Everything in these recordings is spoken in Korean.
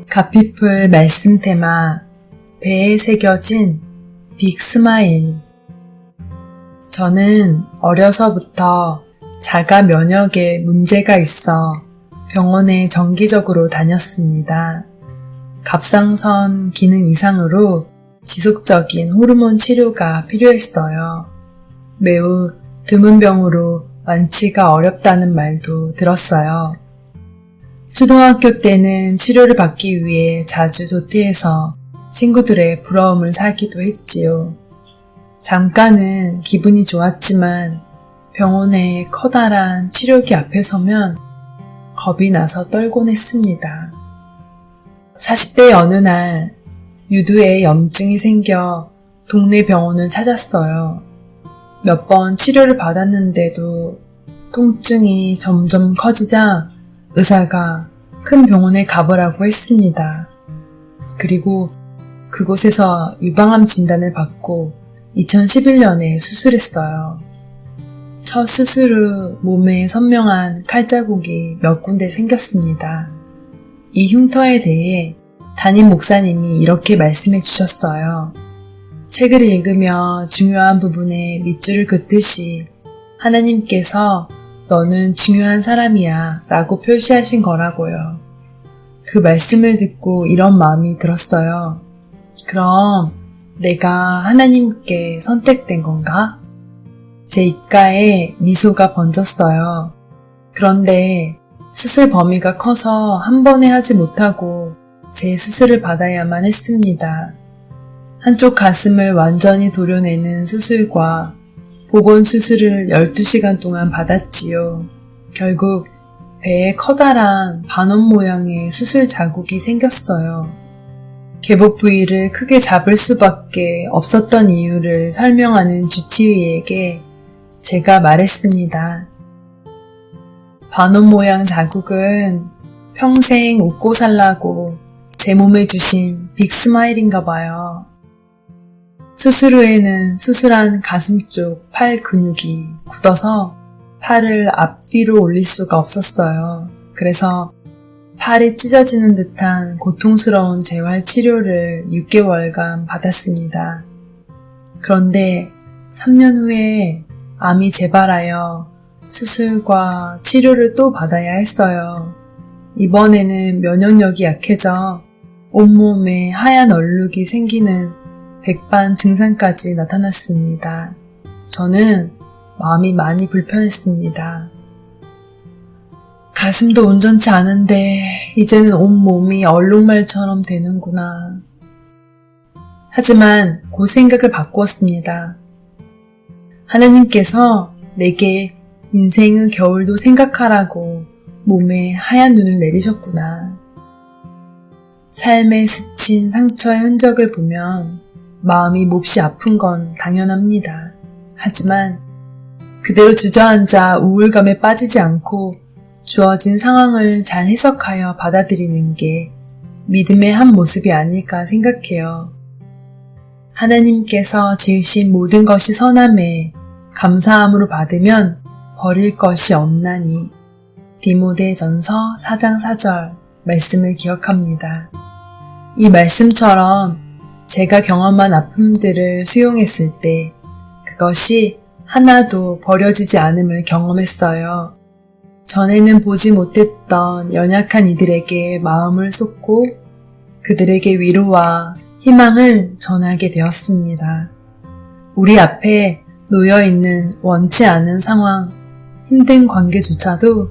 가피풀 말씀 테마 배에 새겨진 빅 스마일. 저는 어려서부터 자가 면역에 문제가 있어 병원에 정기적으로 다녔습니다. 갑상선 기능 이상으로 지속적인 호르몬 치료가 필요했어요. 매우 드문 병으로 완치가 어렵다는 말도 들었어요. 초등학교 때는 치료를 받기 위해 자주 조퇴해서 친구들의 부러움을 사기도 했지요. 잠깐은 기분이 좋았지만 병원의 커다란 치료기 앞에 서면 겁이 나서 떨곤 했습니다. 40대 어느 날 유두에 염증이 생겨 동네 병원을 찾았어요. 몇 번 치료를 받았는데도 통증이 점점 커지자 의사가 큰 병원에 가보라고 했습니다. 그리고 그곳에서 유방암 진단을 받고 2011년에 수술했어요. 첫 수술 후 몸에 선명한 칼자국이 몇 군데 생겼습니다. 이 흉터에 대해 담임 목사님이 이렇게 말씀해 주셨어요. 책을 읽으며 중요한 부분에 밑줄을 긋듯이 하나님께서 너는 중요한 사람이야 라고 표시하신 거라고요. 그 말씀을 듣고 이런 마음이 들었어요. 그럼 내가 하나님께 선택된 건가? 제 입가에 미소가 번졌어요. 그런데 수술 범위가 커서 한 번에 하지 못하고 재수술을 받아야만 했습니다. 한쪽 가슴을 완전히 도려내는 수술과 복원 수술을 12시간 동안 받았지요. 결국 배에 커다란 반원 모양의 수술 자국이 생겼어요. 개복 부위를 크게 잡을 수밖에 없었던 이유를 설명하는 주치의에게 제가 말했습니다. 반원 모양 자국은 평생 웃고 살라고 제 몸에 주신 빅 스마일인가 봐요. 수술 후에는 수술한 가슴 쪽 팔 근육이 굳어서 팔을 앞뒤로 올릴 수가 없었어요. 그래서 팔이 찢어지는 듯한 고통스러운 재활 치료를 6개월간 받았습니다. 그런데 3년 후에 암이 재발하여 수술과 치료를 또 받아야 했어요. 이번에는 면역력이 약해져 온몸에 하얀 얼룩이 생기는 백반 증상까지 나타났습니다. 저는 마음이 많이 불편했습니다. 가슴도 온전치 않은데 이제는 온몸이 얼룩말처럼 되는구나. 하지만 그 생각을 바꾸었습니다. 하나님께서 내게 인생의 겨울도 생각하라고 몸에 하얀 눈을 내리셨구나. 삶에 스친 상처의 흔적을 보면 마음이 몹시 아픈 건 당연합니다. 하지만 그대로 주저앉아 우울감에 빠지지 않고 주어진 상황을 잘 해석하여 받아들이는 게 믿음의 한 모습이 아닐까 생각해요. 하나님께서 지으신 모든 것이 선함에 감사함으로 받으면 버릴 것이 없나니 디모데전서 4장 4절 말씀을 기억합니다. 이 말씀처럼 제가 경험한 아픔들을 수용했을 때 그것이 하나도 버려지지 않음을 경험했어요. 전에는 보지 못했던 연약한 이들에게 마음을 쏟고 그들에게 위로와 희망을 전하게 되었습니다. 우리 앞에 놓여있는 원치 않은 상황, 힘든 관계조차도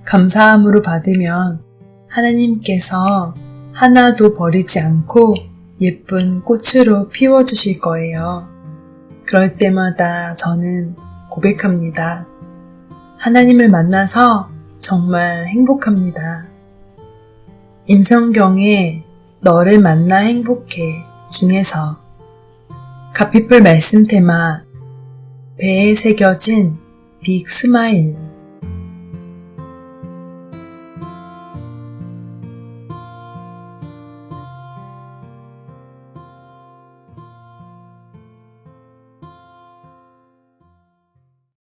감사함으로 받으면 하나님께서 하나도 버리지 않고 예쁜 꽃으로 피워주실 거예요. 그럴 때마다 저는 고백합니다. 하나님을 만나서 정말 행복합니다. 임성경의 너를 만나 행복해 중에서 가피풀 말씀 테마 배에 새겨진 빅 스마일.